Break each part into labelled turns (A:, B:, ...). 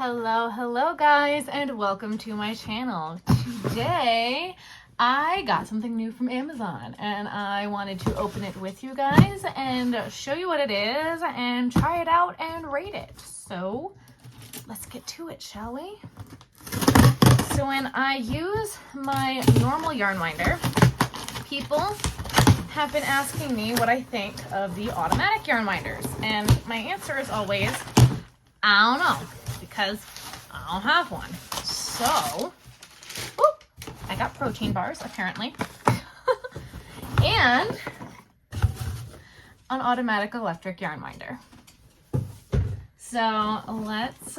A: Hello guys, and welcome to my channel. Today I got something new from Amazon and I wanted to open it with you guys and show you what it is and try it out and rate it. So let's get to it, shall we? So when I use my normal yarn winder, people have been asking me what I think of the automatic yarn winders, and my answer is always, I don't know, because I don't have one. So, I got protein bars, apparently, and an automatic electric yarn winder. So let's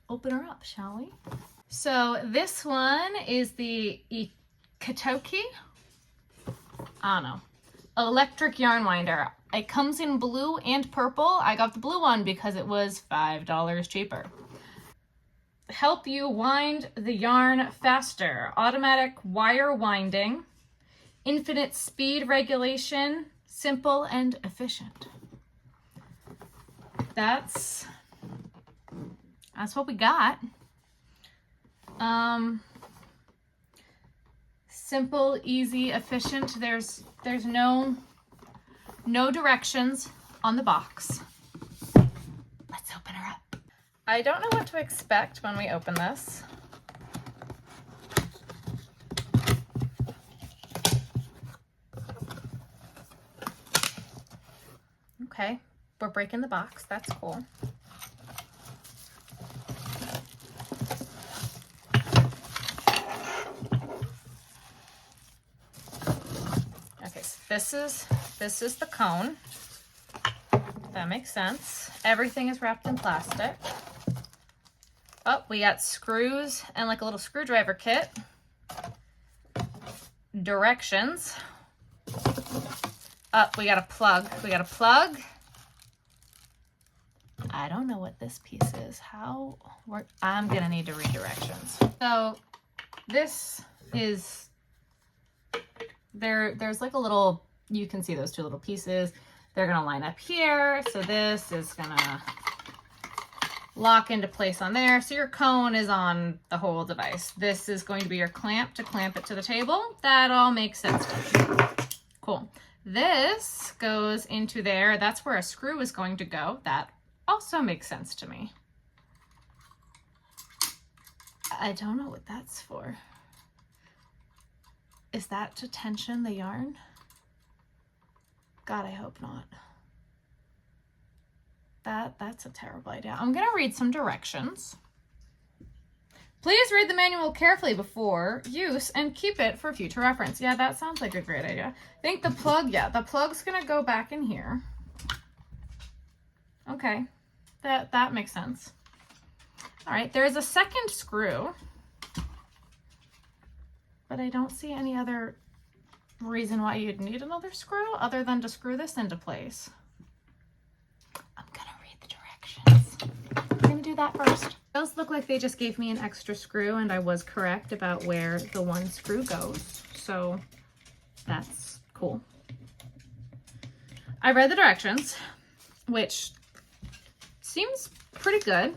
A: open her up, shall we? So this one is the Katoki, I don't know, electric yarn winder. It comes in blue and purple. I got the blue one because it was $5 cheaper. Help you wind the yarn faster. Automatic wire winding. Infinite speed regulation. Simple and efficient. That's what we got. Simple, easy, efficient. There's no directions on the box. Let's open her up. I don't know what to expect when we open this. Okay, we're breaking the box. That's cool. Okay, so this is the cone. That makes sense. Everything is wrapped in plastic. Oh, we got screws and like a little screwdriver kit. Directions. Oh, we got a plug. I don't know what this piece is. I'm gonna need to read directions. So this is, there's like a little, you can see those two little pieces. They're gonna line up here. So this is gonna lock into place on there. So your cone is on the whole device. This is going to be your clamp to clamp it to the table. That all makes sense to me. Cool. This goes into there. That's where a screw is going to go. That also makes sense to me. I don't know what that's for. Is that to tension the yarn? God, I hope not. That's a terrible idea. I'm gonna read some directions. Please read the manual carefully before use and keep it for future reference. Yeah, that sounds like a great idea. I think the plug's gonna go back in here. Okay, that makes sense. All right, there's a second screw, but I don't see any other reason why you'd need another screw other than to screw this into place. I'm gonna read the directions. I'm gonna do that first. Those look like they just gave me an extra screw, and I was correct about where the one screw goes, so that's cool. I read the directions, which seems pretty good.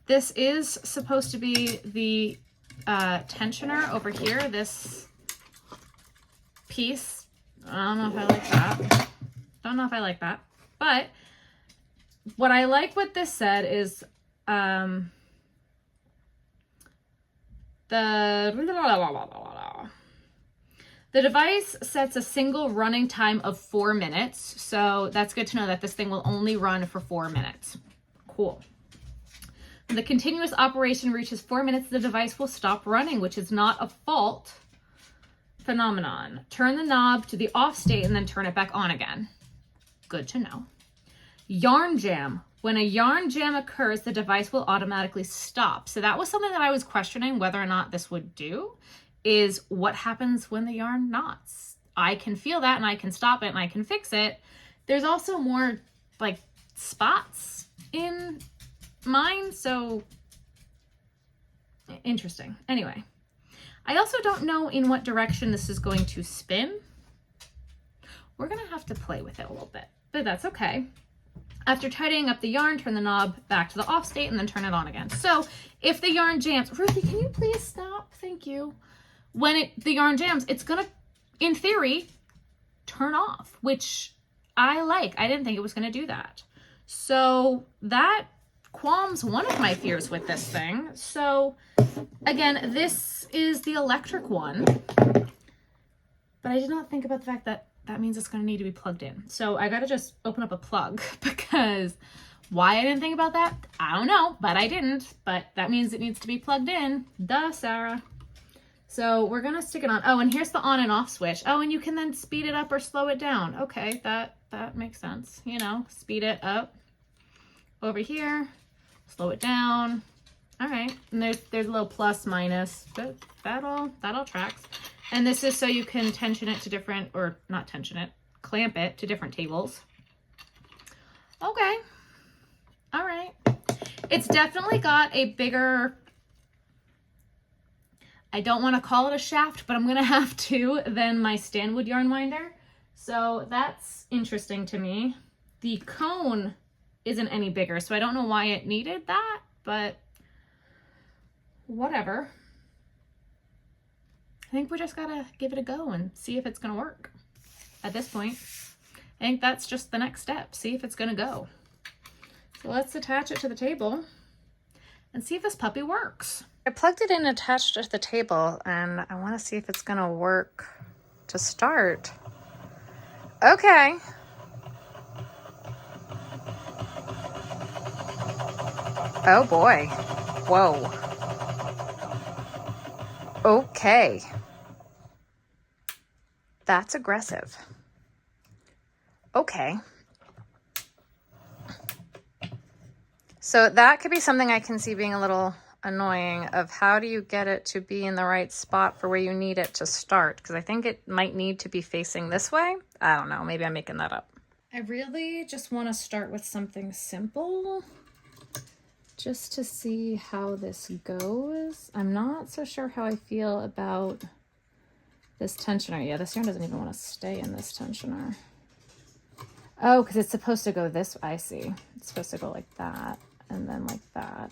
A: This is supposed to be the tensioner over here, this piece. I don't know if I like that. But what I like what this said is the device sets a single running time of 4 minutes. So that's good to know that this thing will only run for 4 minutes. Cool. When the continuous operation reaches 4 minutes, the device will stop running, which is not a fault phenomenon. Turn the knob to the off state and then turn it back on again. Good to know. Yarn jam. When a yarn jam occurs, the device will automatically stop. So that was something that I was questioning whether or not this would do, is what happens when the yarn knots. I can feel that and I can stop it and I can fix it. There's also more like spots in mine, so interesting. Anyway, I also don't know in what direction this is going to spin. We're gonna have to play with it a little bit, but that's okay. After tidying up the yarn, turn the knob back to the off state and then turn it on again. So if the yarn jams, Ruthie, can you please stop? Thank you. When the yarn jams, it's gonna, in theory, turn off, which I like. I didn't think it was gonna do that. So that qualms one of my fears with this thing. So again, this is the electric one, but I did not think about the fact that that means it's going to need to be plugged in. So I got to just open up a plug, because why I didn't think about that, I don't know, but I didn't. But that means it needs to be plugged in. Duh, Sarah. So we're going to stick it on. Oh, and here's the on and off switch. Oh, and you can then speed it up or slow it down. Okay, that makes sense. You know, speed it up over here, slow it down. All right, and there's a little plus minus, but that all tracks. And this is so you can tension it to different, or not tension it, clamp it to different tables. Okay. All right. It's definitely got a bigger, I don't want to call it a shaft, but I'm going to have to, than my Stanwood yarn winder. So that's interesting to me. The cone isn't any bigger, so I don't know why it needed that, but whatever. I think we just gotta give it a go and see if it's gonna work. At this point, I think that's just the next step. See if it's gonna go. So let's attach it to the table and see if this puppy works. I plugged it in, attached it to the table, and I wanna see if it's gonna work to start. Okay. Oh boy. Whoa. Okay. That's aggressive. Okay. So that could be something I can see being a little annoying, of how do you get it to be in the right spot for where you need it to start? Because I think it might need to be facing this way. I don't know. Maybe I'm making that up. I really just want to start with something simple, just to see how this goes. I'm not so sure how I feel about this tensioner. Yeah, this yarn doesn't even want to stay in this tensioner. Oh, because it's supposed to go this, I see. It's supposed to go like that, and then like that.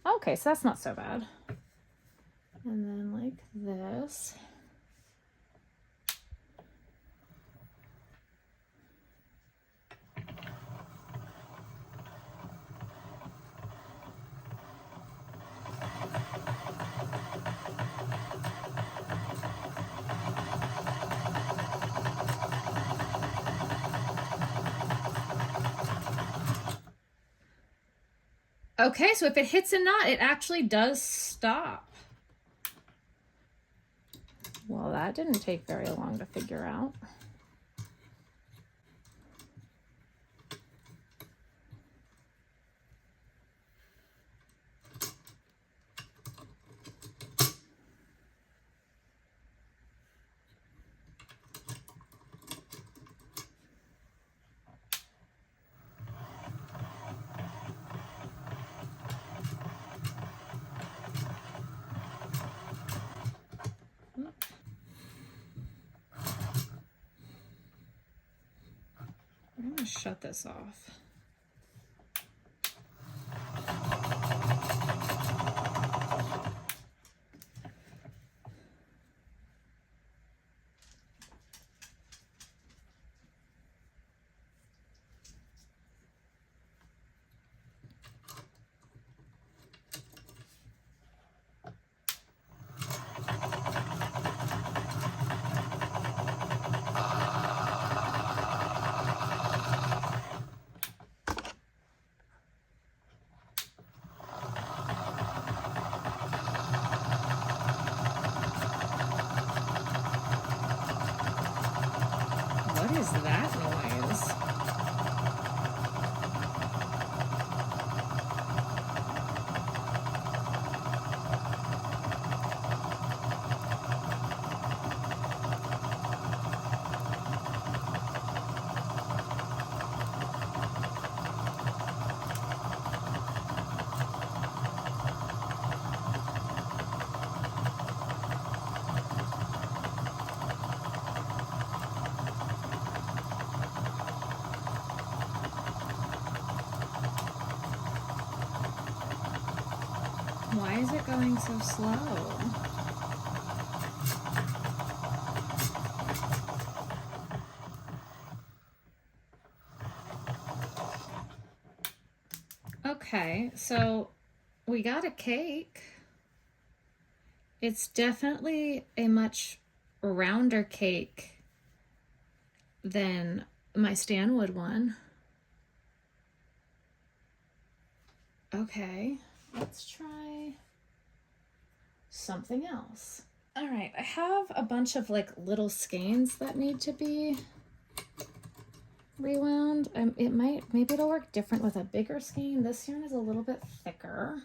A: Okay, so that's not so bad. And then like this. Okay, so if it hits a knot, it actually does stop. Well, that didn't take very long to figure out. I'm going to shut this off. Why is it going so slow? Okay, so we got a cake. It's definitely a much rounder cake than my Stanwood one. Okay, let's try something else. All right, I have a bunch of like little skeins that need to be rewound. Maybe it'll work different with a bigger skein. This yarn is a little bit thicker.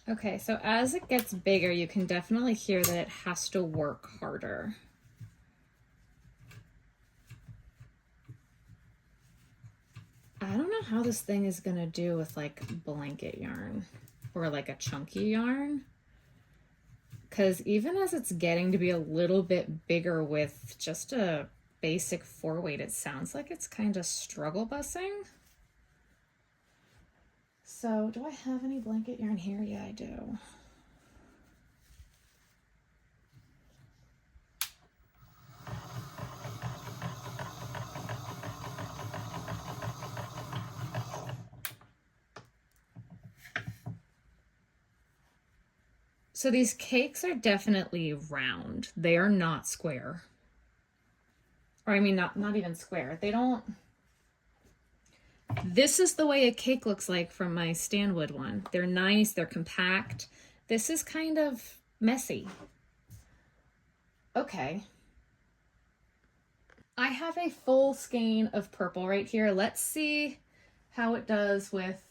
A: Okay, so as it gets bigger, you can definitely hear that it has to work harder. I don't know how this thing is gonna do with like blanket yarn or like a chunky yarn. Because even as it's getting to be a little bit bigger with just a basic 4-weight, it sounds like it's kind of struggle bussing. So do I have any blanket yarn here? Yeah, I do. So these cakes are definitely round. They are not square. Or I mean, not even square. They don't... This is the way a cake looks like from my Stanwood one. They're nice, they're compact. This is kind of messy. Okay. I have a full skein of purple right here. Let's see how it does with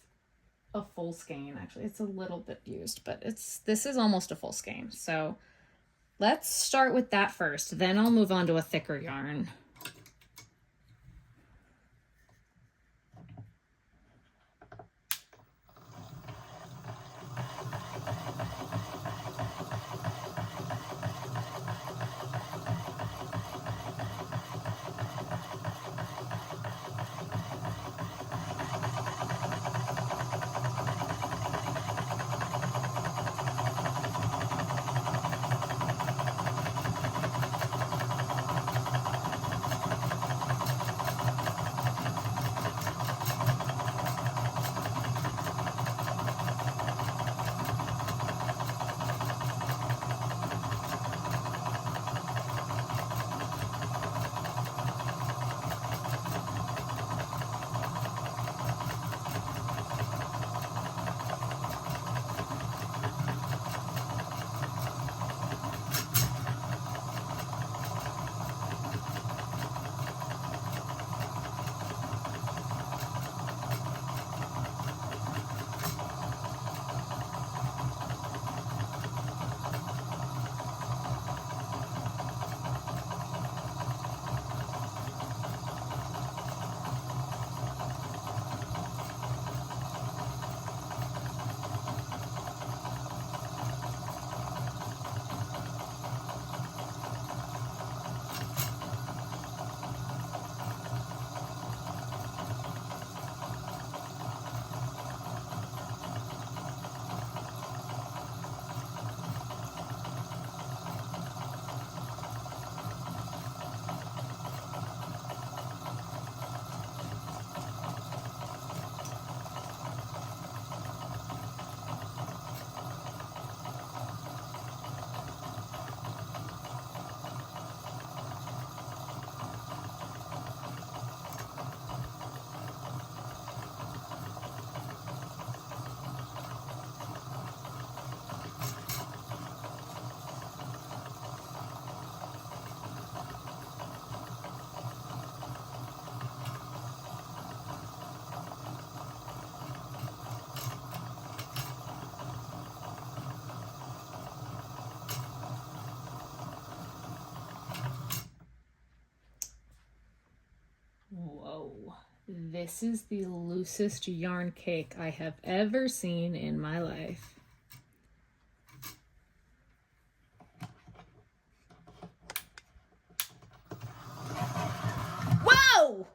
A: a full skein. Actually, it's a little bit used, but this is almost a full skein. So let's start with that first. Then I'll move on to a thicker yarn. This is the loosest yarn cake I have ever seen in my life. Whoa!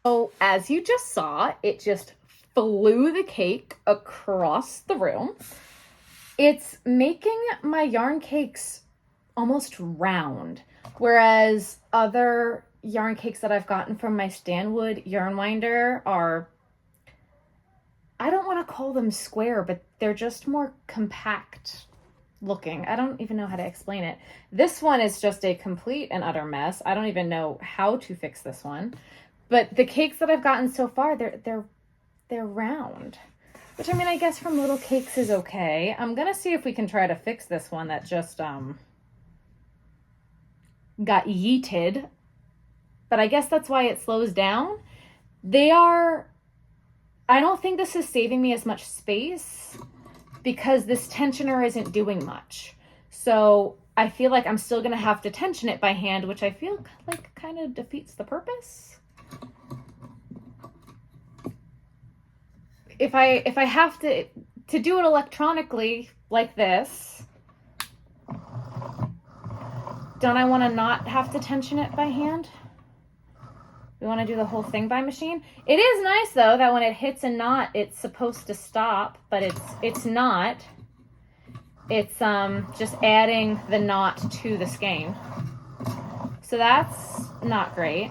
A: So as you just saw, it just flew the cake across the room. It's making my yarn cakes almost round, whereas other yarn cakes that I've gotten from my Stanwood yarn winder are, I don't want to call them square, but they're just more compact looking. I don't even know how to explain it. This one is just a complete and utter mess. I don't even know how to fix this one. But the cakes that I've gotten so far, they're round, which, I mean, I guess from little cakes is okay. I'm gonna see if we can try to fix this one that just got yeeted, but I guess that's why it slows down. I don't think this is saving me as much space because this tensioner isn't doing much. So I feel like I'm still gonna have to tension it by hand, which I feel like kind of defeats the purpose. If I have to do it electronically like this, don't I want to not have to tension it by hand? We want to do the whole thing by machine. It is nice though that when it hits a knot, it's supposed to stop, but it's not. It's just adding the knot to the skein. So that's not great.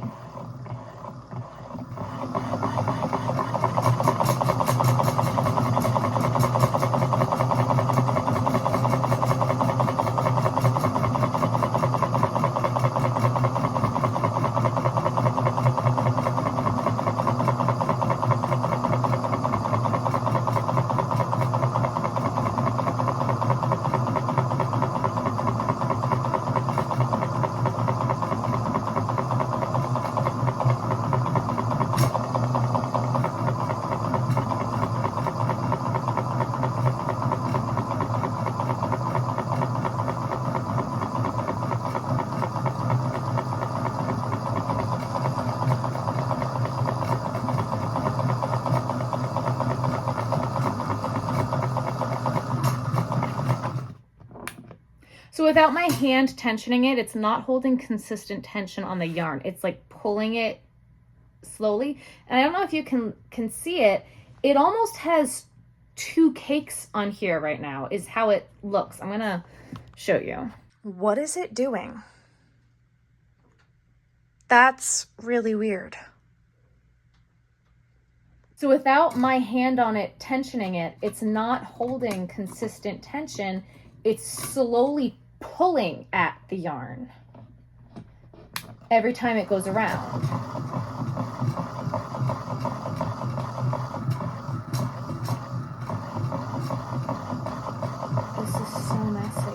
A: So without my hand tensioning it, it's not holding consistent tension on the yarn. It's like pulling it slowly. And I don't know if you can see it. It almost has two cakes on here right now is how it looks. I'm gonna show you. What is it doing? That's really weird. So without my hand on it, tensioning it, it's not holding consistent tension. It's slowly pulling at the yarn every time it goes around. This is so messy.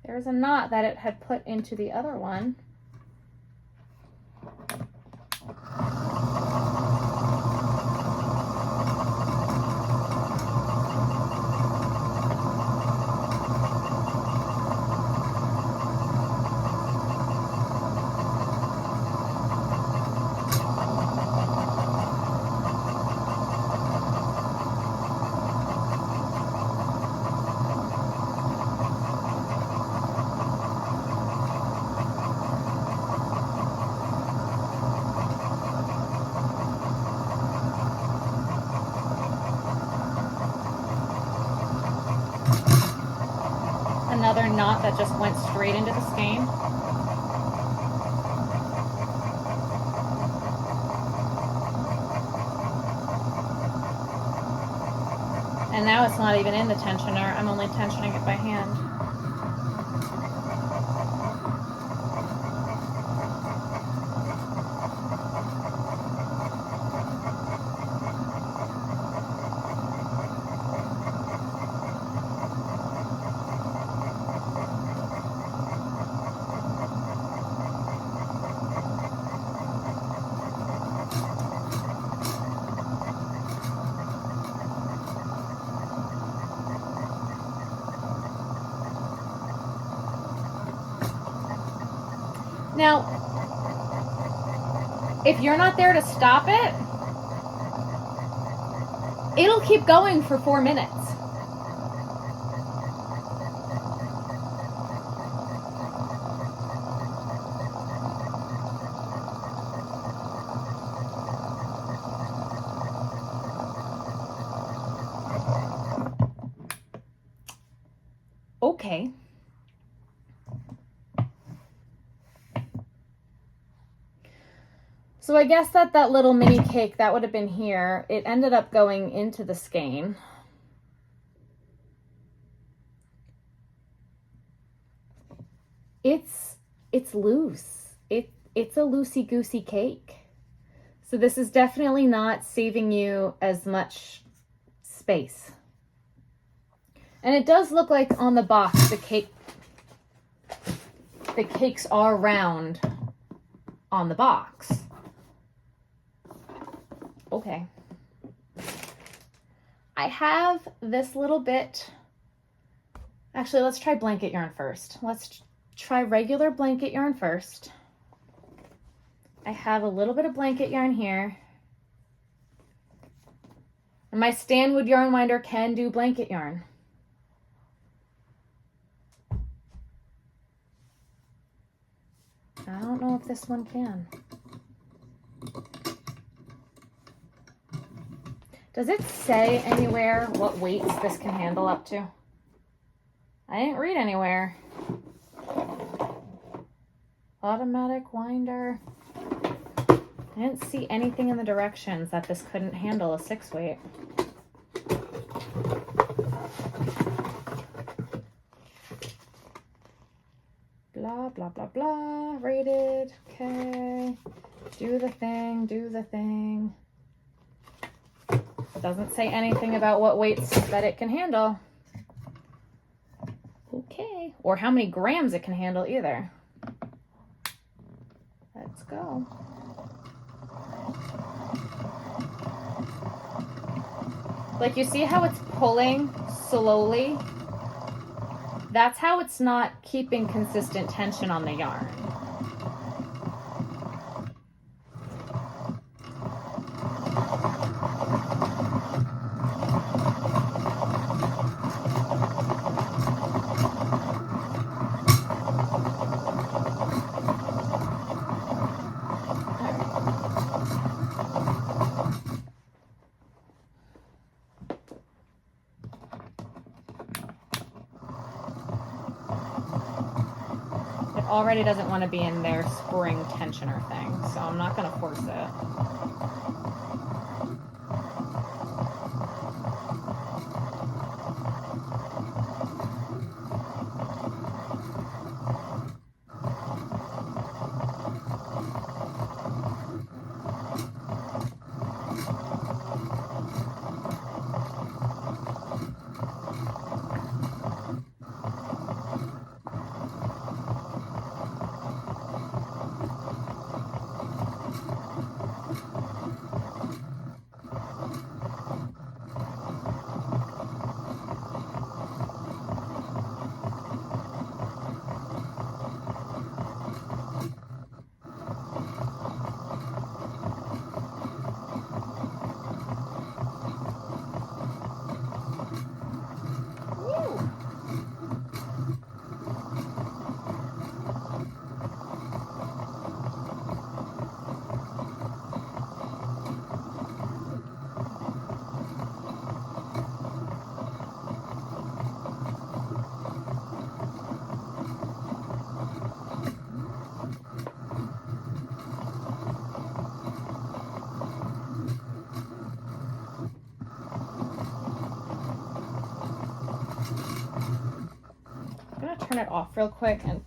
A: There's a knot that it had put into the other one. Another knot that just went straight into the skein. And now it's not even in the tensioner. I'm only tensioning it by hand. Now, if you're not there to stop it, it'll keep going for 4 minutes. Okay. So I guess that little mini cake, that would have been here. It ended up going into the skein. It's loose. It's a loosey-goosey cake. So this is definitely not saving you as much space. And it does look like on the box the cakes are round on the box. Okay. I have this little bit. Actually, let's try blanket yarn first. Let's try regular blanket yarn first. I have a little bit of blanket yarn here. And my Stanwood yarn winder can do blanket yarn. I don't know if this one can. Does it say anywhere what weights this can handle up to? I didn't read anywhere. Automatic winder. I didn't see anything in the directions that this couldn't handle a 6 weight. Blah, blah, blah, blah. Rated. Okay. Do the thing, do the thing. Doesn't say anything about what weights that it can handle. Okay. Or how many grams it can handle either. Let's go. Like, you see how it's pulling slowly? That's how it's not keeping consistent tension on the yarn. Already doesn't want to be in their spring tensioner thing, so I'm not going to force it. Turn it off real quick and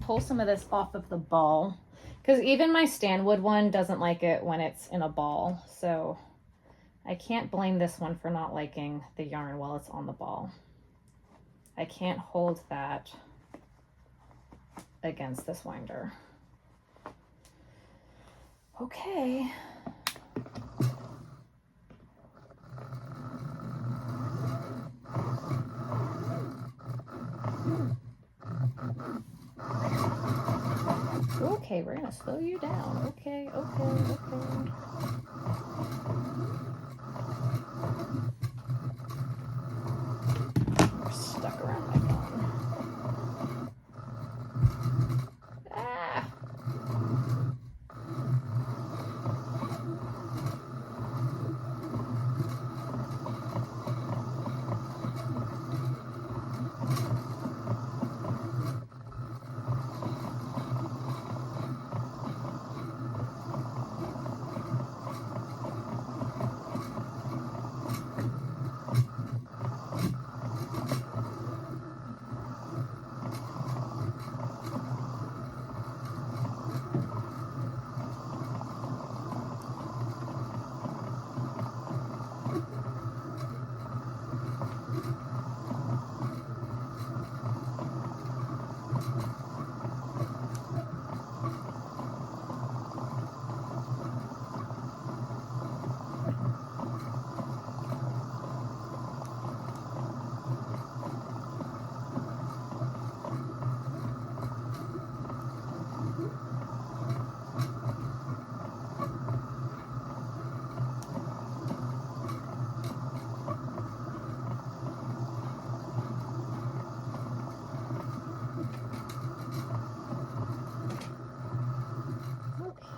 A: pull some of this off of the ball, because even my Stanwood one doesn't like it when it's in a ball, so I can't blame this one for not liking the yarn while it's on the ball. I can't hold that against this winder. Okay. Okay, we're gonna slow you down. Okay, okay, okay. We're stuck around my phone. Ah!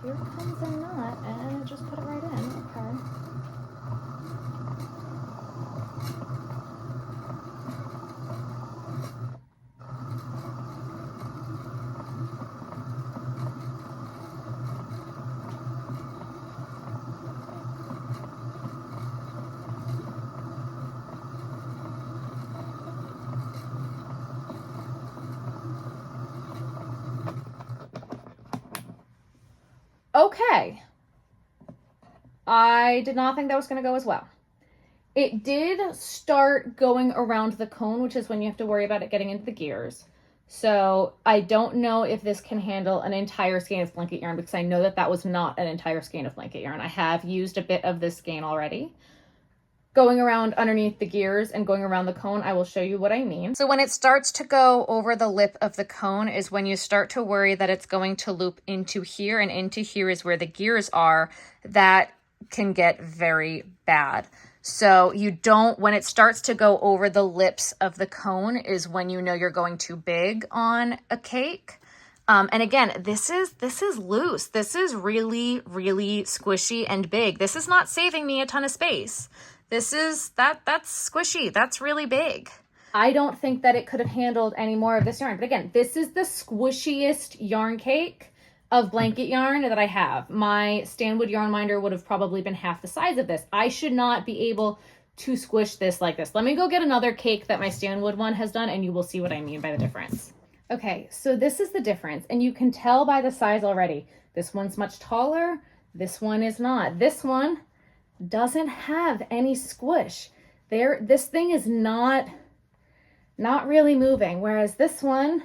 A: Here comes a knot, and just put it right in. Okay. Okay. I did not think that was going to go as well. It did start going around the cone, which is when you have to worry about it getting into the gears. So I don't know if this can handle an entire skein of blanket yarn, because I know that that was not an entire skein of blanket yarn. I have used a bit of this skein already. Going around underneath the gears and going around the cone, I will show you what I mean. So when it starts to go over the lip of the cone is when you start to worry that it's going to loop into here, and into here is where the gears are. That can get very bad. So you don't, when it starts to go over the lips of the cone is when you know you're going too big on a cake. And again, this is loose. This is really, really squishy and big. This is not saving me a ton of space. That's squishy. That's really big. I don't think that it could have handled any more of this yarn. But again, this is the squishiest yarn cake of blanket yarn that I have. My Stanwood yarn minder would have probably been half the size of this. I should not be able to squish this like this. Let me go get another cake that my Stanwood one has done, and you will see what I mean by the difference. Okay, so this is the difference, and you can tell by the size already. This one's much taller. This one is not. This one doesn't have any squish. This thing is not really moving, whereas this one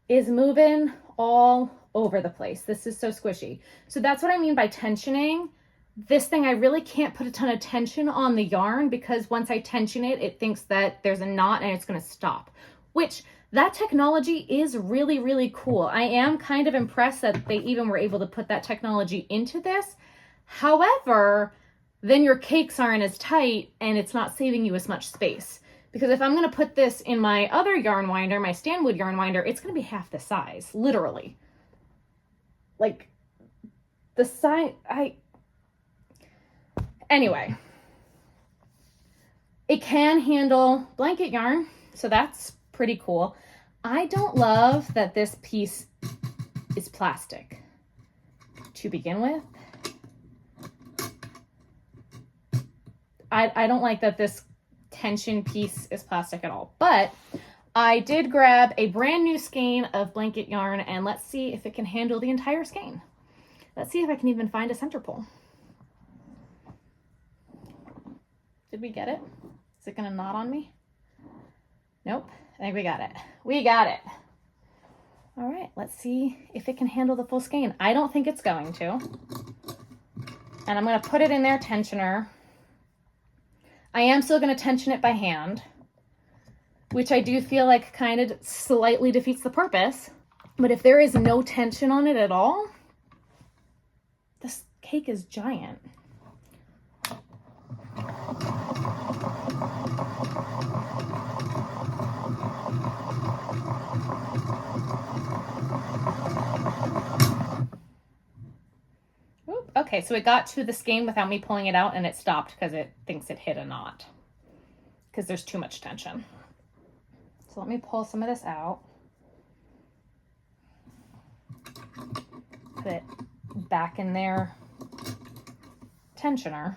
A: is moving all over the place. This is so squishy. So that's what I mean by tensioning. This thing, I really can't put a ton of tension on the yarn, because once I tension it, it thinks that there's a knot and it's going to stop, which that technology is really, really cool. I am kind of impressed that they even were able to put that technology into this. However, then your cakes aren't as tight and it's not saving you as much space. Because if I'm going to put this in my other yarn winder, my Stanwood yarn winder, it's going to be half the size, literally. Like, the size, anyway. It can handle blanket yarn, so that's pretty cool. I don't love that this piece is plastic to begin with. I don't like that this tension piece is plastic at all, but I did grab a brand new skein of blanket yarn, and let's see if it can handle the entire skein. Let's see if I can even find a center pole. Did we get it? Is it gonna knot on me? Nope, I think we got it. We got it. All right, let's see if it can handle the full skein. I don't think it's going to. And I'm gonna put it in their tensioner. I am still going to tension it by hand, which I do feel like kind of slightly defeats the purpose. But if there is no tension on it at all, this cake is giant. Oop, okay, so it got to the skein without me pulling it out, and it stopped because it thinks it hit a knot because there's too much tension. So let me pull some of this out. Put it back in their tensioner.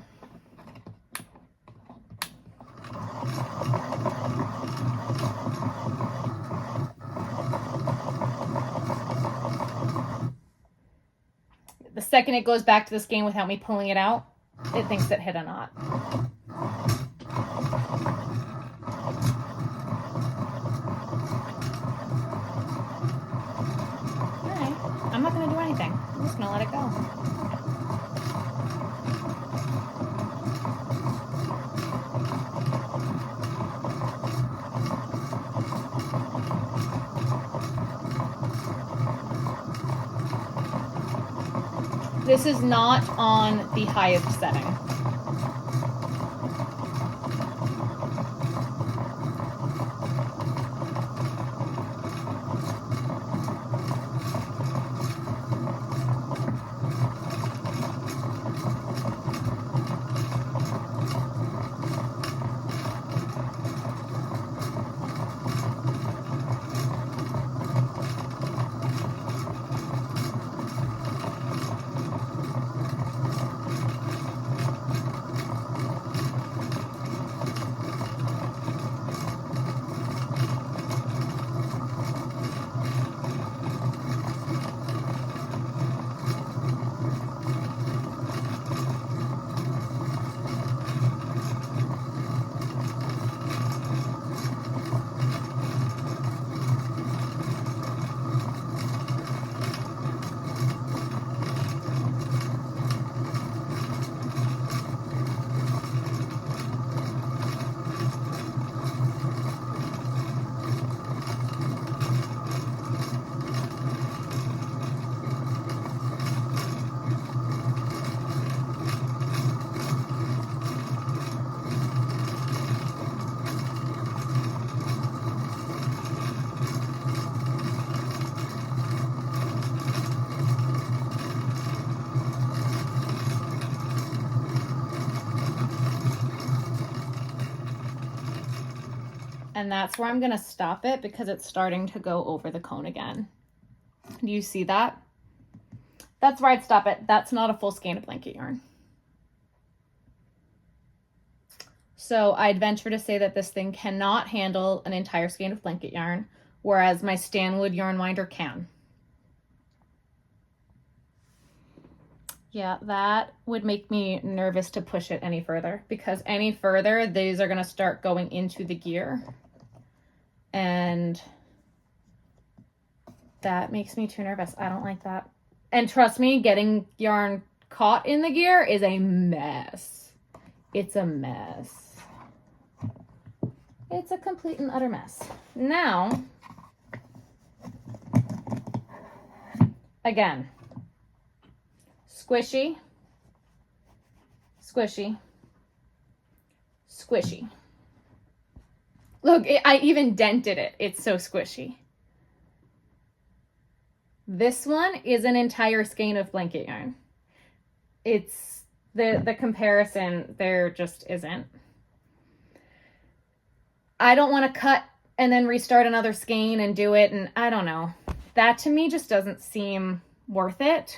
A: The second it goes back to the skein without me pulling it out, it thinks it hit a knot. Alright, I'm not going to do anything. I'm just going to let it go. This is not on the highest setting. And that's where I'm going to stop it because it's starting to go over the cone again. Do you see that? That's where I'd stop it. That's not a full skein of blanket yarn. So I'd venture to say that this thing cannot handle an entire skein of blanket yarn, whereas my Stanwood yarn winder can. Yeah, that would make me nervous to push it any further, because any further, these are going to start going into the gear. And that makes me too nervous. I don't like that. And trust me, getting yarn caught in the gear is a mess. It's a mess. It's a complete and utter mess. Now, again, squishy, squishy, squishy. Look, I even dented it. It's so squishy. This one is an entire skein of blanket yarn. It's the comparison there just isn't. I don't want to cut and then restart another skein and do it, and I don't know. That to me just doesn't seem worth it.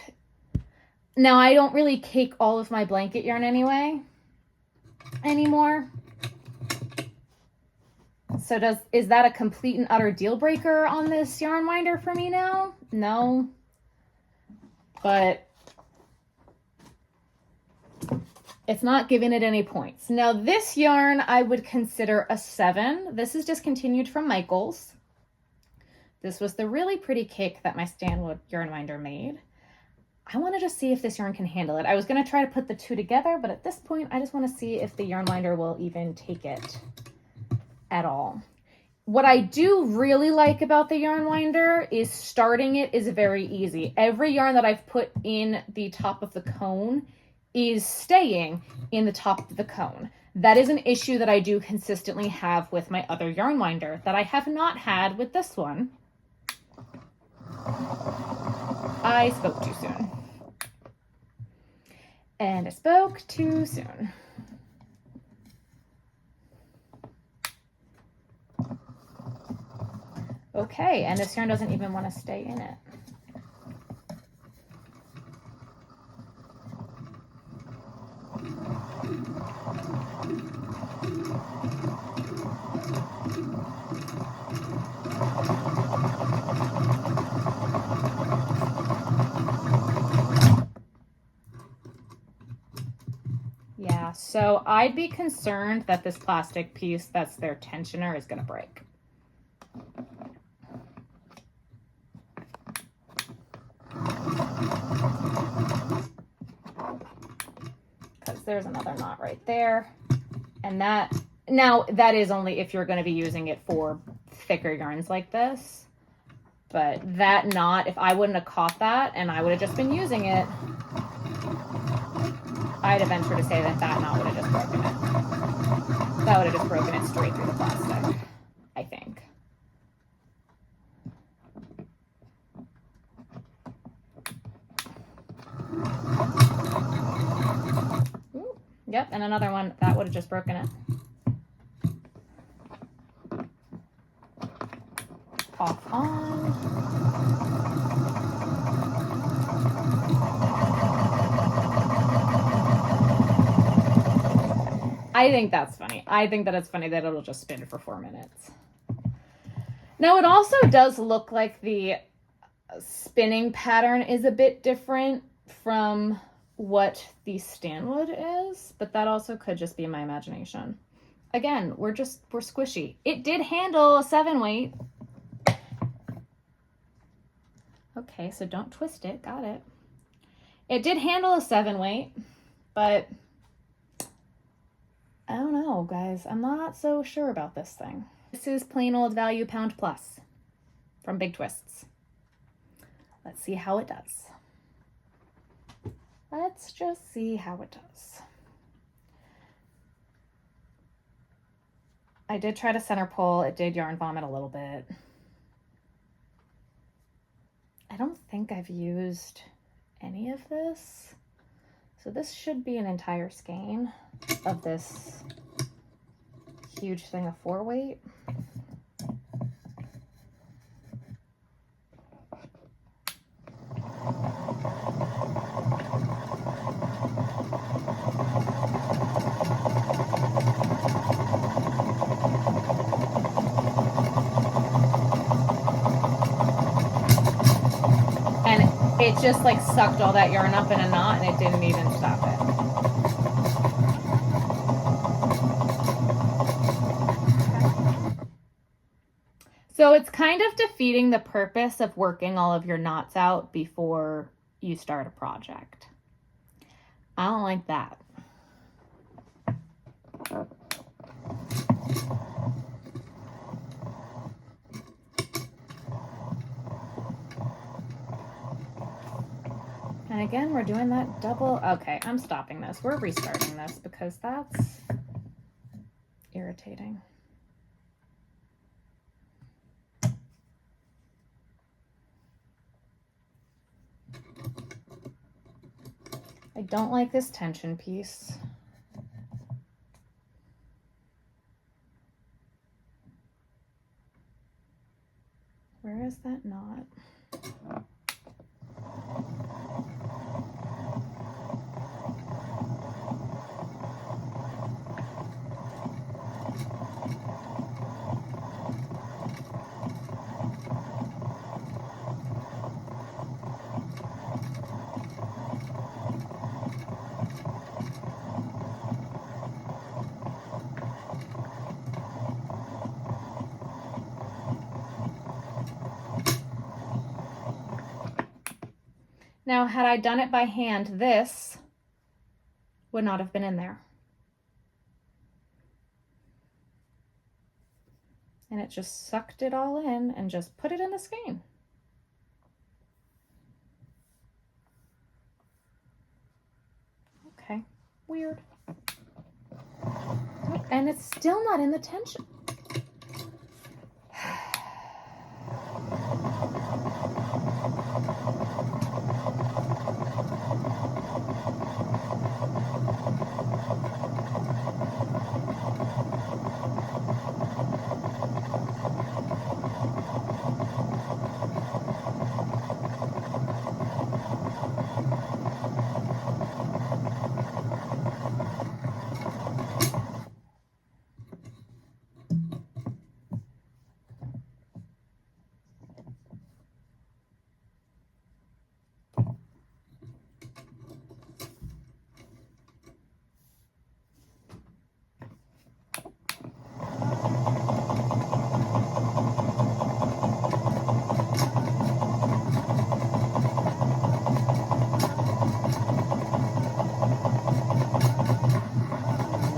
A: Now, I don't really cake all of my blanket yarn anymore. So is that a complete and utter deal breaker on this yarn winder for me now? No. But it's not giving it any points. Now this yarn I would consider a 7. This is discontinued from Michael's. This was the really pretty cake that my Stanwood yarn winder made. I wanted to see if this yarn can handle it. I was going to try to put the two together, but at this point I just want to see if the yarn winder will even take it at all. What I do really like about the yarn winder is starting it is very easy. Every yarn that I've put in the top of the cone is staying in the top of the cone. That is an issue that I do consistently have with my other yarn winder that I have not had with this one. I spoke too soon. And I spoke too soon. Okay, and this yarn doesn't even want to stay in it. Yeah, so I'd be concerned that this plastic piece that's their tensioner is going to break. Because there's another knot right there. And that, now that is only if you're going to be using it for thicker yarns like this. But that knot, if I wouldn't have caught that and I would have just been using it, I'd have ventured to say that that knot would have just broken it. That would have just broken it straight through the plastic, I think. Ooh, yep, and another one, that would have just broken it. Off on. I think that's funny. I think that it's funny that it'll just spin for 4 minutes. Now it also does look like the spinning pattern is a bit different from what the Stanwood is, but that also could just be my imagination. Again, we're squishy. It did handle a 7-weight. Okay, so don't twist it. Got it. It did handle a 7-weight, but I don't know, guys. I'm not so sure about this thing. This is plain old Value Pound Plus from Big Twists. Let's see how it does. Let's just see how it does. I did try to center pull. It did yarn vomit a little bit. I don't think I've used any of this. So this should be an entire skein of this huge thing of 4-weight. It just like sucked all that yarn up in a knot and it didn't even stop it. So it's kind of defeating the purpose of working all of your knots out before you start a project. I don't like that. And again, we're doing that double. Okay, I'm stopping this. We're restarting this because that's irritating. I don't like this tension piece. Where is that knot? Now, had I done it by hand, this would not have been in there. And it just sucked it all in and just put it in the skein. Okay, weird. And it's still not in the tension.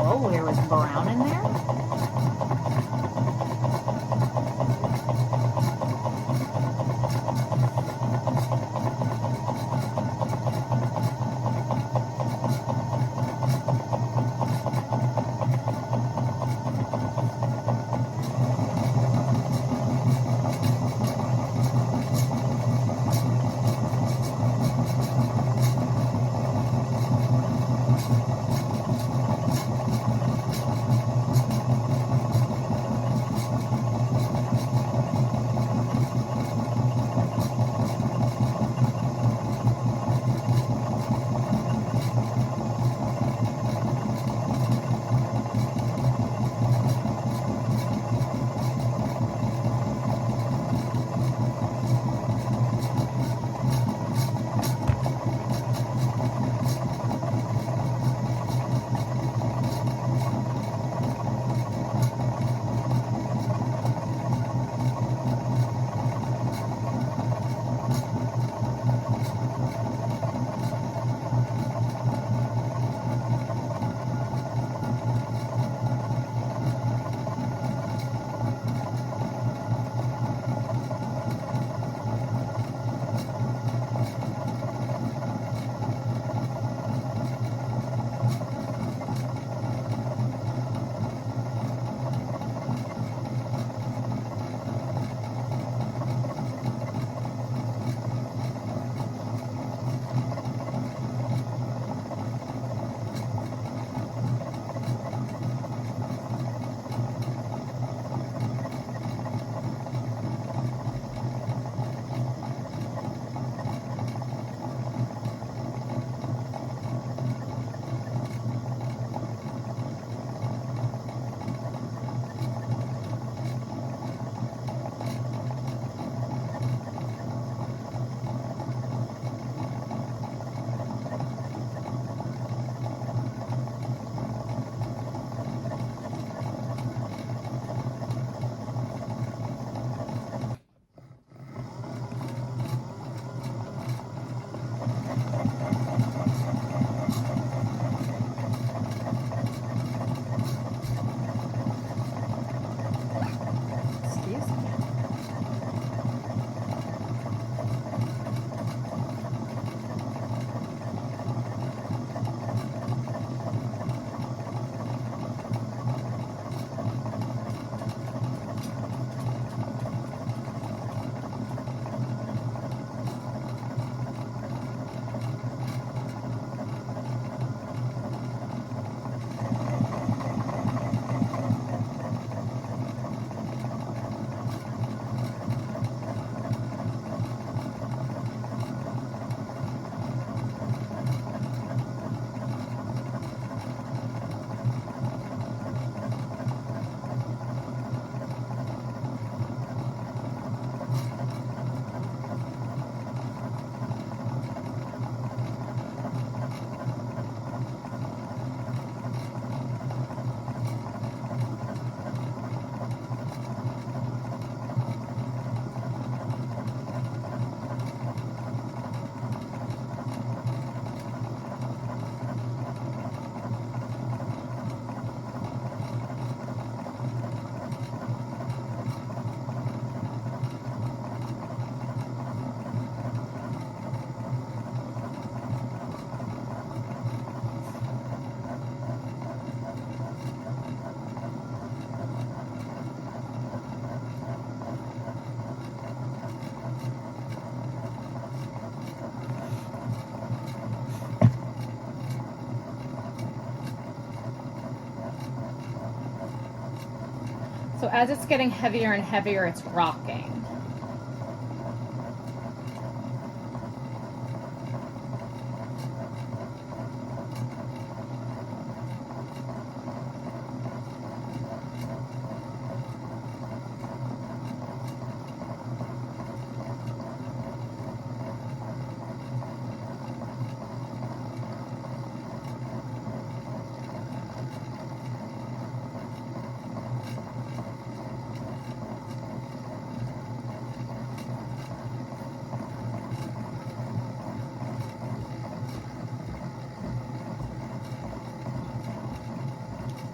A: Whoa, there was brown in there? as it's getting heavier and heavier, it's rocking.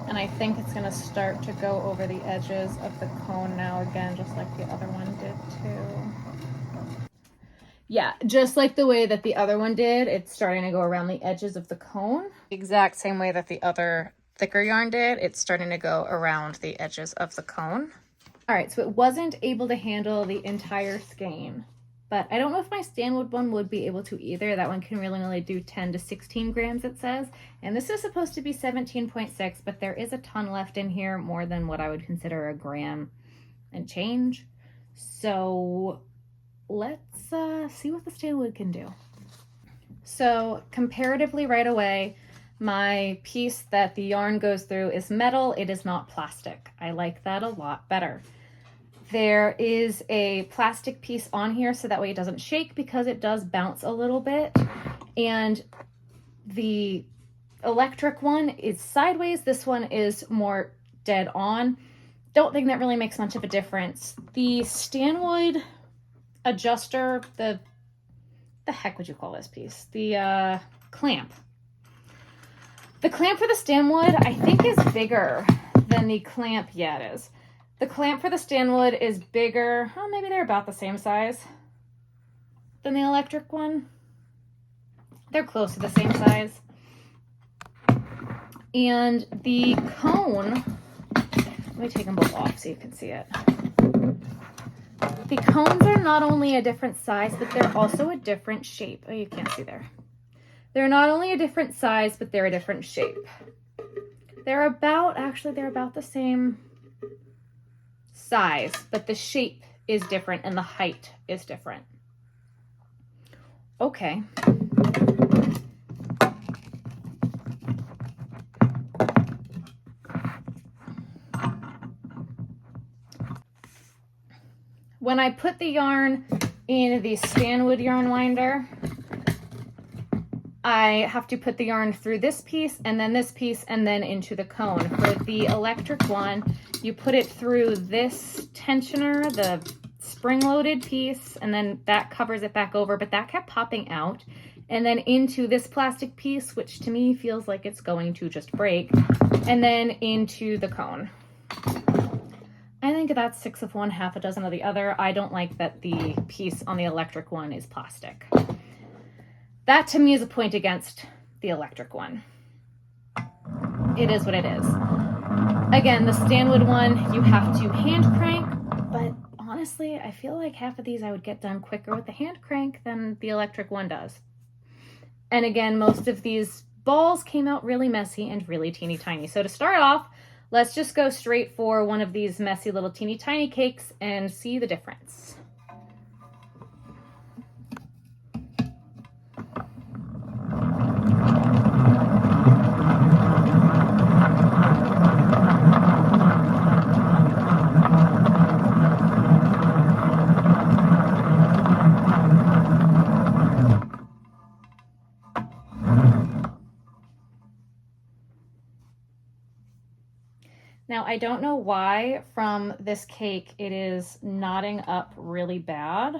A: And I think it's gonna start to go over the edges of the cone now again, just like the other one did too. Yeah, just like the way that the other one did, it's starting to go around the edges of the cone. The exact same way that the other thicker yarn did, it's starting to go around the edges of the cone. All right, so it wasn't able to handle the entire skein, but I don't know if my Stanwood one would be able to either. That one can really only do 10 to 16 grams, it says. And this is supposed to be 17.6, but there is a ton left in here, more than what I would consider a gram and change. So let's see what the Stanwood can do. So comparatively right away, my piece that the yarn goes through is metal. It is not plastic. I like that a lot better. There is a plastic piece on here so that way it doesn't shake, because it does bounce a little bit. And the electric one is sideways. This one is more dead on. Don't think that really makes much of a difference. The Stanwood adjuster, the heck would you call this piece? The clamp. The clamp for the Stanwood, I think, is bigger than the clamp. Yeah, it is. The clamp for the Stanwood is bigger. Oh, maybe they're about the same size than the electric one. They're close to the same size. And the cone, let me take them both off so you can see it. The cones are not only a different size, but they're also a different shape. Oh, you can't see there. They're not only a different size, but they're a different shape. They're about the same size, but the shape is different and the height is different. Okay. When I put the yarn in the Stanwood yarn winder, I have to put the yarn through this piece and then this piece and then into the cone. For the electric one, you put it through this tensioner, the spring-loaded piece, and then that covers it back over, but that kept popping out. And then into this plastic piece, which to me feels like it's going to just break, and then into the cone. I think that's 6 of one, half a dozen of the other. I don't like that the piece on the electric one is plastic. That to me is a point against the electric one. It is what it is. Again, the Stanwood one, you have to hand crank, but honestly, I feel like half of these I would get done quicker with the hand crank than the electric one does. And again, most of these balls came out really messy and really teeny tiny. So to start off, let's just go straight for one of these messy little teeny tiny cakes and see the difference. Now, I don't know why from this cake it is knotting up really bad.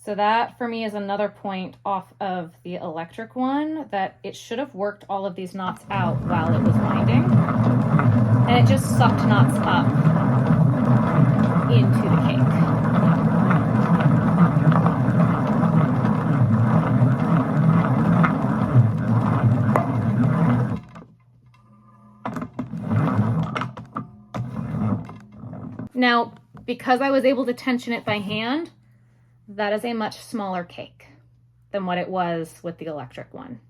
A: So that for me is another point off of the electric one, that it should have worked all of these knots out while it was winding. And it just sucked knots up into the cake. Now, because I was able to tension it by hand, that is a much smaller cake than what it was with the electric one.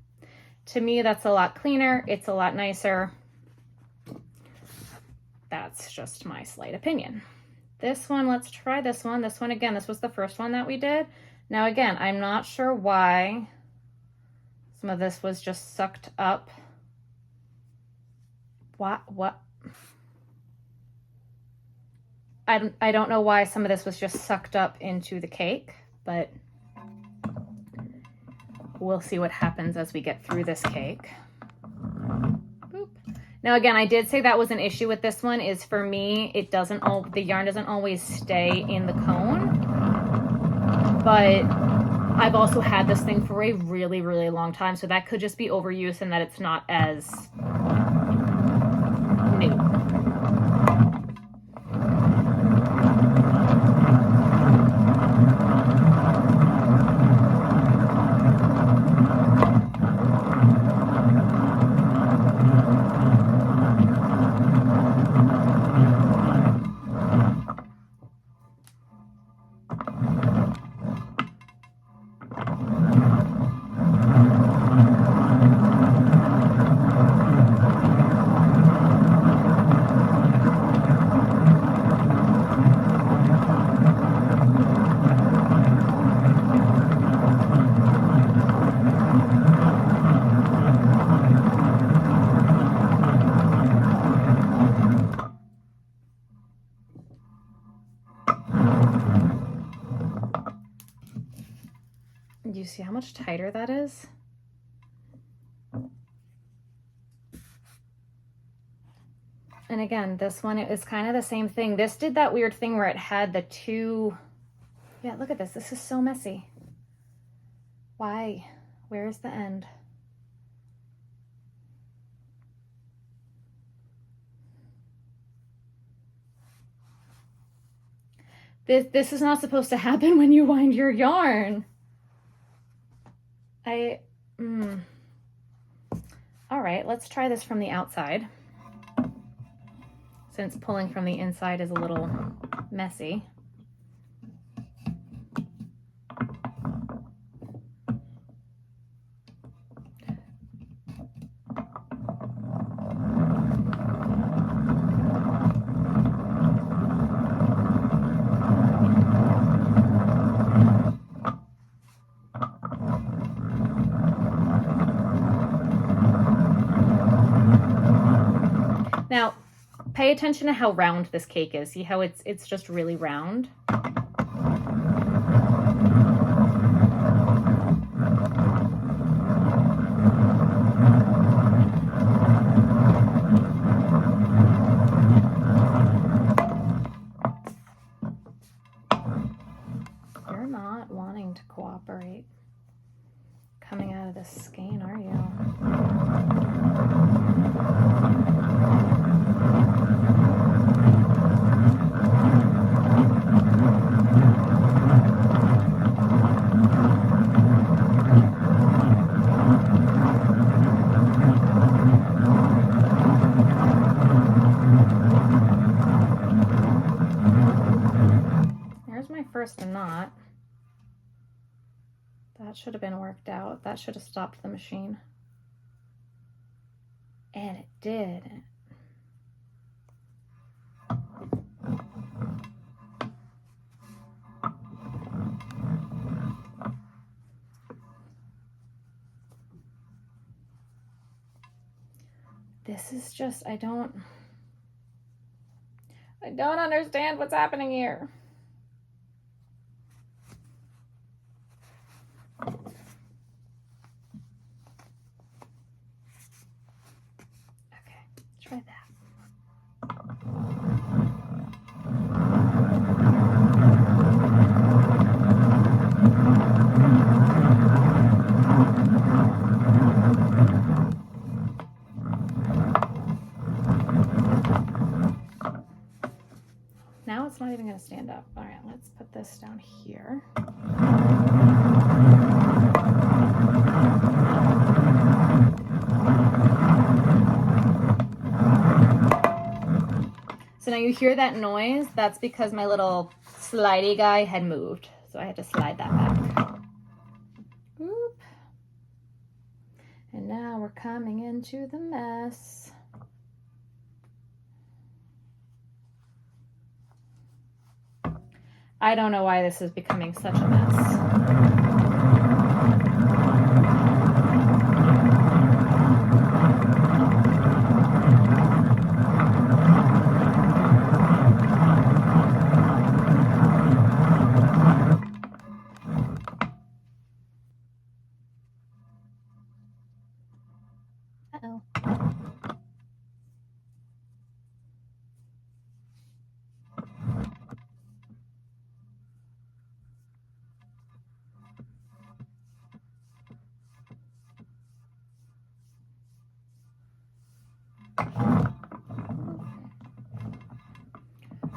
A: To me, that's a lot cleaner. It's a lot nicer. that's just my slight opinion. This one, let's try this one. This one, again, this was the first one that we did. Now, again, I'm not sure why some of this was just sucked up. What? I don't know why some of this was just sucked up into the cake, but we'll see what happens as we get through this cake. Boop. Now, again, I did say that was an issue with this one, is for me, the yarn doesn't always stay in the cone, but I've also had this thing for a really, really long time, so that could just be overuse and that it's not as new. Do you see how much tighter that is? And again, this one is kind of the same thing. This did that weird thing where it had the two, yeah, look at this. This is so messy. Why? Where is the end? This is not supposed to happen when you wind your yarn. All right, let's try this from the outside, since pulling from the inside is a little messy. Now, pay attention to how round this cake is. See how it's just really round? You're not wanting to cooperate coming out of this skein, are you? First knot. That should have been worked out. That should have stopped the machine. And it did. This is just, I don't understand what's happening here. Try that. Now it's not even going to stand up. All right, let's put this down here. So now you hear that noise, that's because my little slidey guy had moved. So I had to slide that back. Oop. And now now we're coming into the mess. I don't know why this is becoming such a mess. Uh-oh.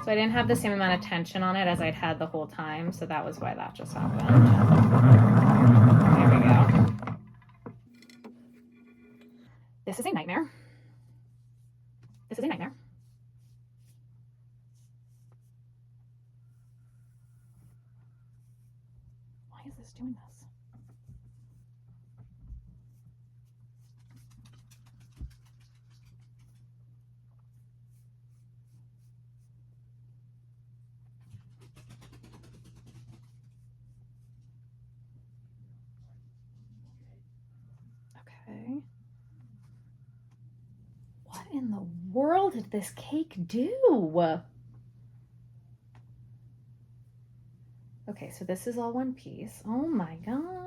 A: So I didn't have the same amount of tension on it as I'd had the whole time, so that was why that just happened. There we go. This is a nightmare. This is a nightmare. Why is this doing this? Okay. What in the world did this cake do? Okay, so this is all one piece. Oh my God.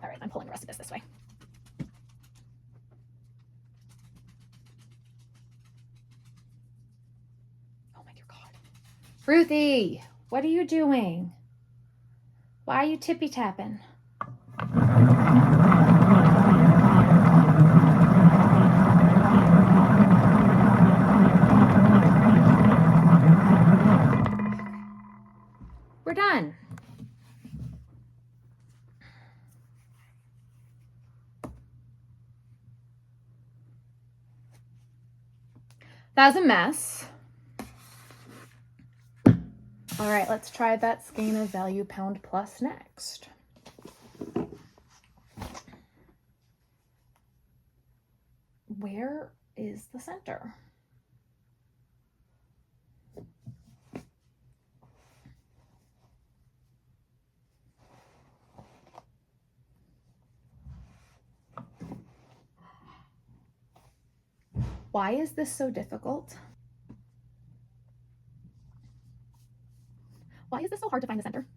A: All right, I'm pulling the rest of this way. Oh my dear God. Ruthie, what are you doing? Why are you tippy tapping? We're done. That was a mess. All right, let's try that skein of Value Pound Plus next. Where is the center? Why is this so difficult? Why is this so hard to find the center?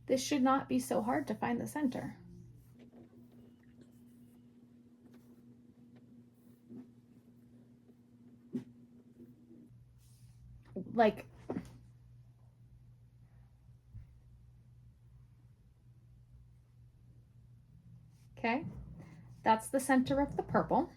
A: This should not be so hard to find the center. Like, okay, that's the center of the purple.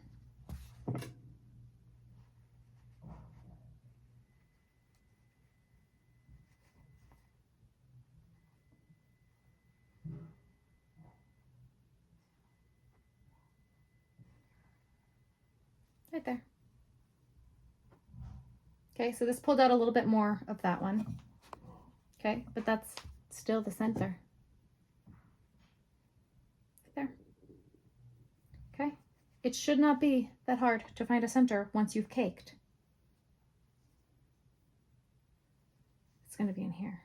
A: Right there. Okay, so this pulled out a little bit more of that one. Okay, but that's still the center. There. Okay, it should not be that hard to find a center once you've caked. It's going to be in here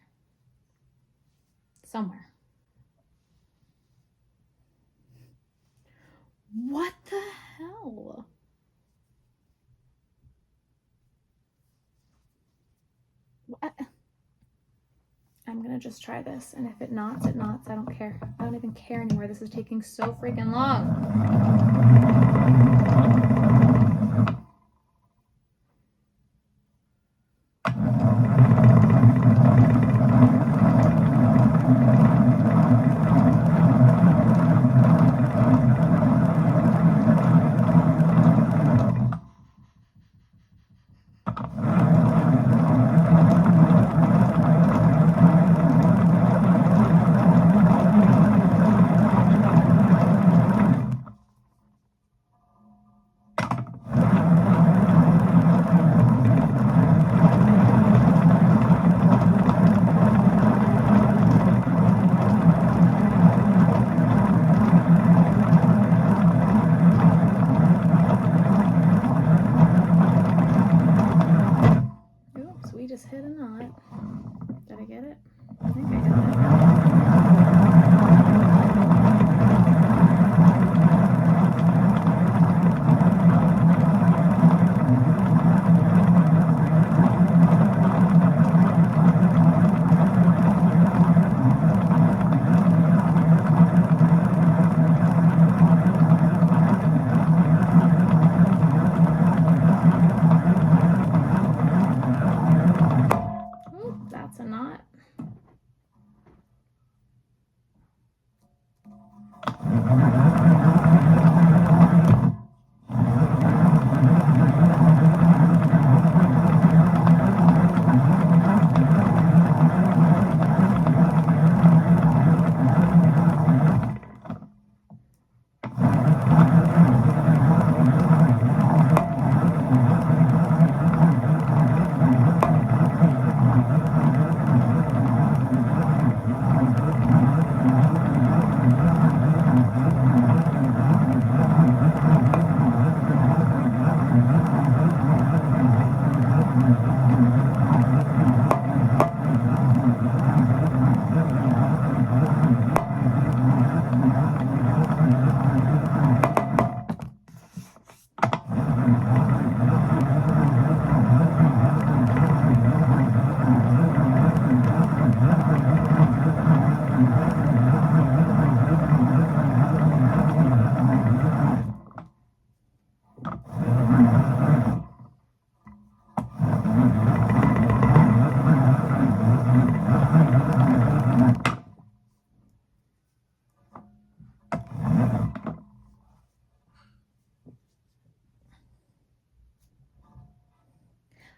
A: somewhere. What the hell? What? I'm gonna just try this, and if it knots, it knots. I don't care. I don't even care anymore. This is taking so freaking long.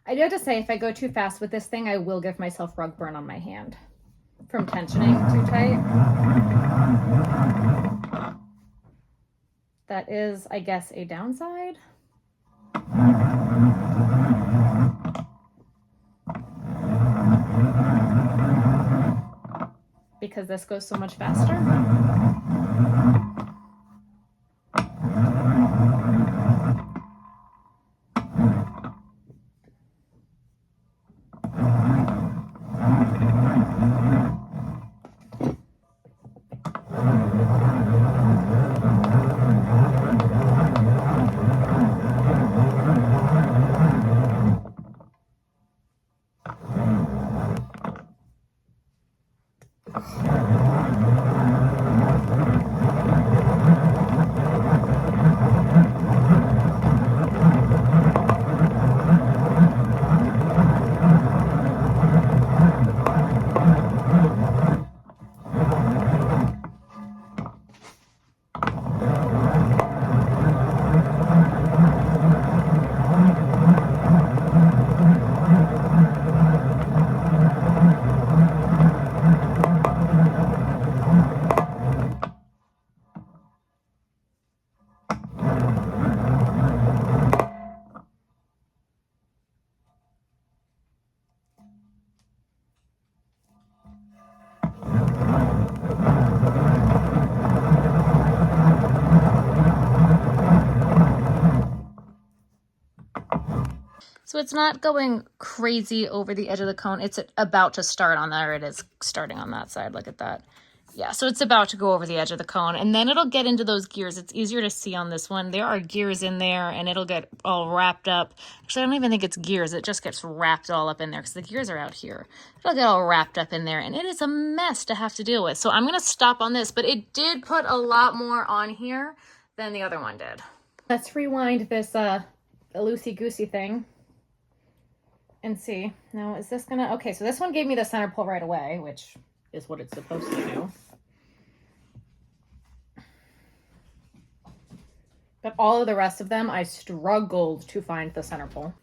A: I do have to say, if I go too fast with this thing, I will give myself rug burn on my hand from tensioning too tight. That is, I guess, a downside. Because this goes so much faster. So it's not going crazy over the edge of the cone. It's about to start on there. It is starting on that side. Look at that. Yeah, so it's about to go over the edge of the cone, and then it'll get into those gears. It's easier to see on this one. There are gears in there, and it'll get all wrapped up. Actually, I don't even think it's gears. It just gets wrapped all up in there because the gears are out here. It'll get all wrapped up in there, and it is a mess to have to deal with. So I'm going to stop on this, but it did put a lot more on here than the other one did. Let's rewind this loosey-goosey thing and see. Now, is this going to... Okay, so this one gave me the center pull right away, which is what it's supposed to do. But all of the rest of them, I struggled to find the center pull.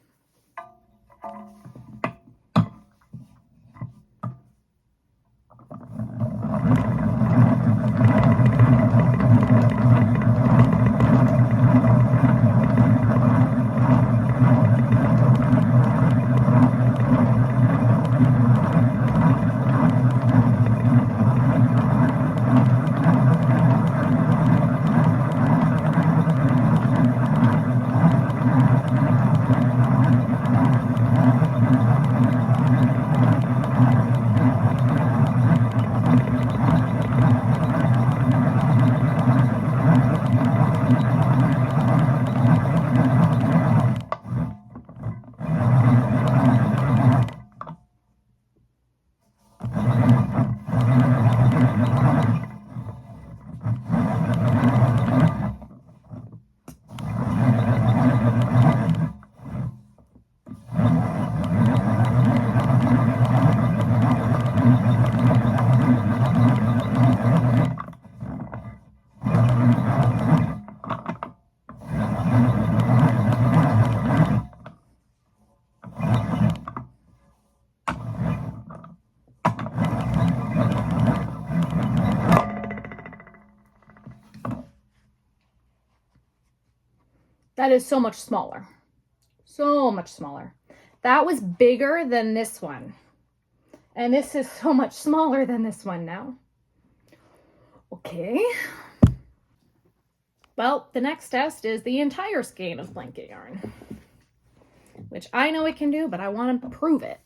A: That is so much smaller. So much smaller. That was bigger than this one. And this is so much smaller than this one now. Okay. Well, the next test is the entire skein of blanket yarn, which I know it can do, but I want to prove it.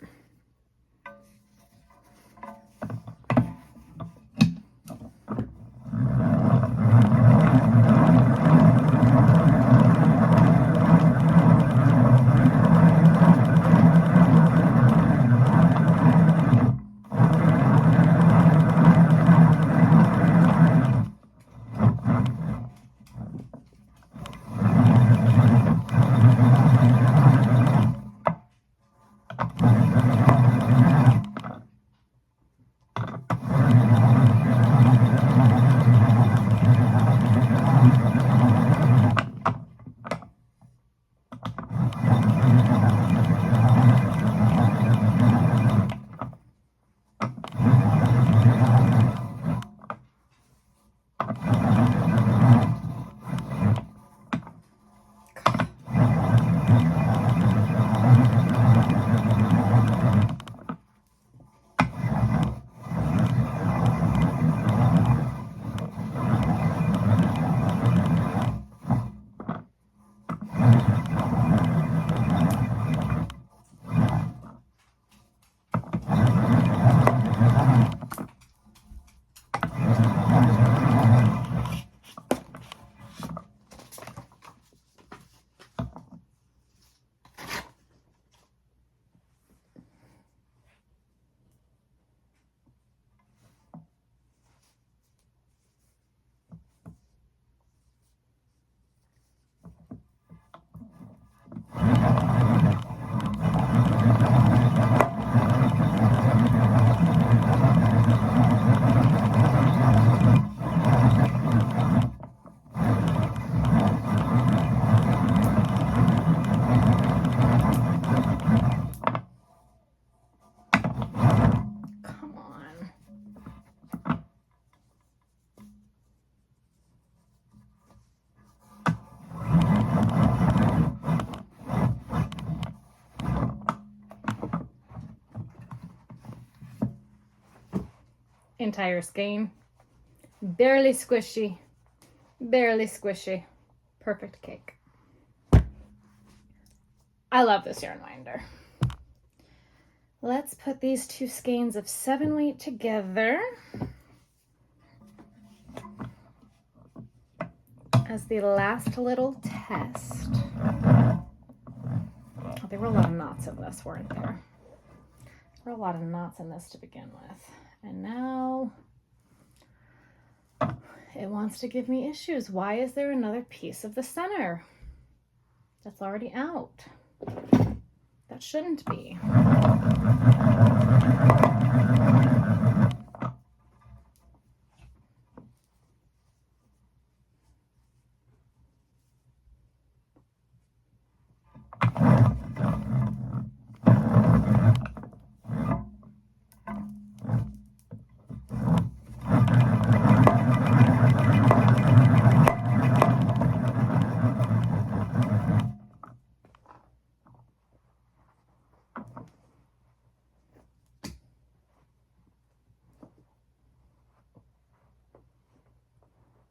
A: Entire skein, barely squishy, perfect cake. I love this yarn winder. Let's put these two skeins of 7 weight together as the last little test. Oh, there were a lot of knots in this, weren't there? There were a lot of knots in this to begin with. And now it wants to give me issues. Why is there another piece of the center that's already out? That shouldn't be.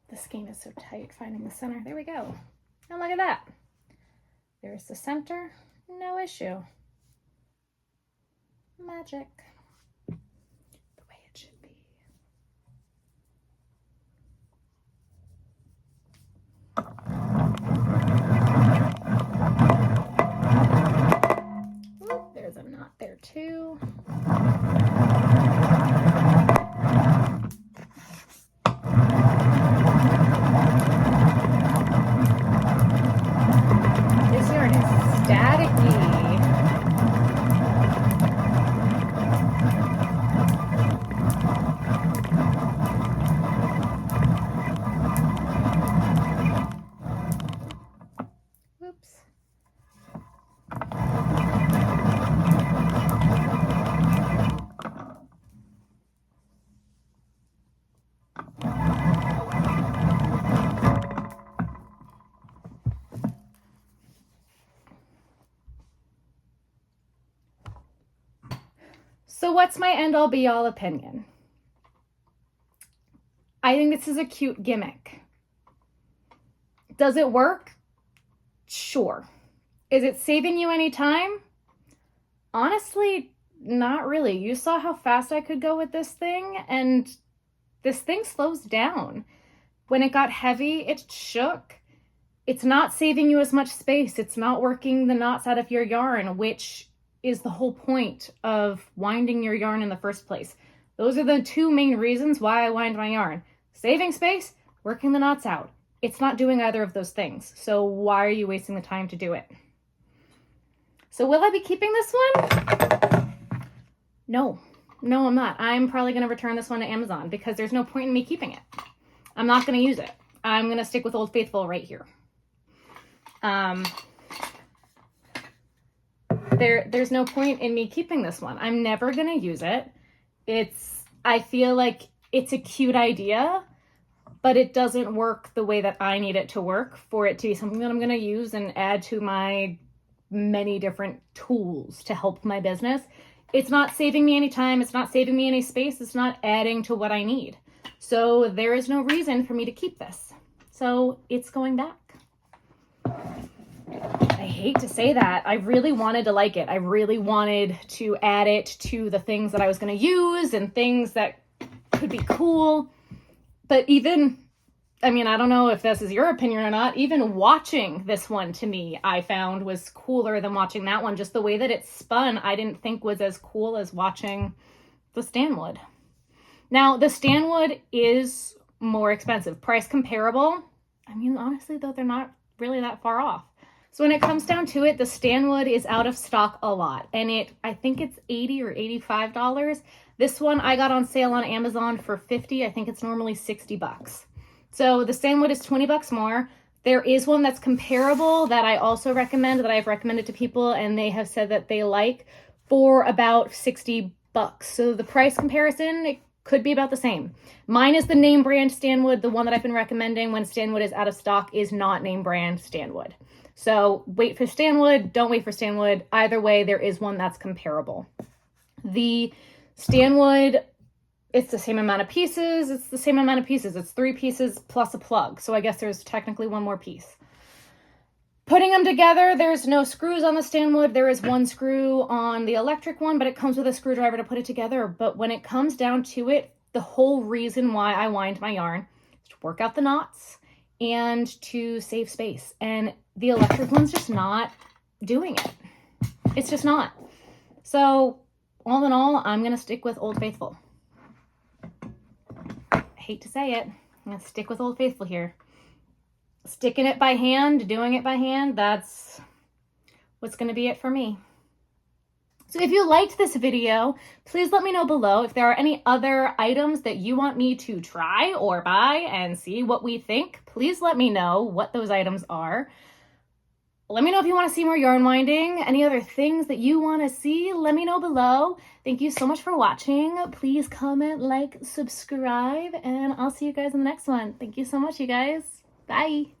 A: The skein is so tight finding the center. There we go. And look at that. There's the center. No issue. Magic. The way it should be. Ooh, there's a knot there too. So what's my end all be all opinion? I think this is a cute gimmick. Does it work? Sure. Is it saving you any time? Honestly, not really. You saw how fast I could go with this thing, and this thing slows down. When it got heavy, it shook. It's not saving you as much space. It's not working the knots out of your yarn, which is the whole point of winding your yarn in the first place. Those are the two main reasons why I wind my yarn. Saving space, working the knots out. It's not doing either of those things. So why are you wasting the time to do it? So will I be keeping this one? No, I'm not. I'm probably going to return this one to Amazon because there's no point in me keeping it. I'm not going to use it. I'm going to stick with Old Faithful right here. There's no point in me keeping this one. I'm never going to use it. I feel like it's a cute idea, but it doesn't work the way that I need it to work for it to be something that I'm going to use and add to my many different tools to help my business. It's not saving me any time. It's not saving me any space. It's not adding to what I need. So there is no reason for me to keep this. So it's going back. I hate to say that. I really wanted to like it. I really wanted to add it to the things that I was going to use and things that could be cool. But even, I mean, I don't know if this is your opinion or not, even watching this one to me, I found was cooler than watching that one. Just the way that it spun, I didn't think was as cool as watching the Stanwood. Now, the Stanwood is more expensive. Price comparable. I mean, honestly, though, they're not really that far off. So when it comes down to it, the Stanwood is out of stock a lot. And I think it's $80 or $85. This one I got on sale on Amazon for $50. I think it's normally $60. So the Stanwood is $20 more. There is one that's comparable that I also recommend, that I've recommended to people, and they have said that they like, for about $60. So the price comparison, it could be about the same. Mine is the name brand Stanwood. The one that I've been recommending when Stanwood is out of stock is not name brand Stanwood. So wait for Stanwood, don't wait for Stanwood. Either way, there is one that's comparable. The Stanwood, it's the same amount of pieces. It's 3 pieces plus a plug. So I guess there's technically one more piece. Putting them together, there's no screws on the Stanwood. There is one screw on the electric one, but it comes with a screwdriver to put it together. But when it comes down to it, the whole reason why I wind my yarn is to work out the knots and to save space. And the electric one's just not doing it. It's just not. So all in all, I'm going to stick with Old Faithful. I hate to say it. I'm going to stick with Old Faithful here. Sticking it by hand, doing it by hand, that's what's going to be it for me. So if you liked this video, please let me know below if there are any other items that you want me to try or buy and see what we think. Please let me know what those items are. Let me know if you want to see more yarn winding. Any other things that you want to see, let me know below. Thank you so much for watching. Please comment, like, subscribe, and I'll see you guys in the next one. Thank you so much, you guys. Bye.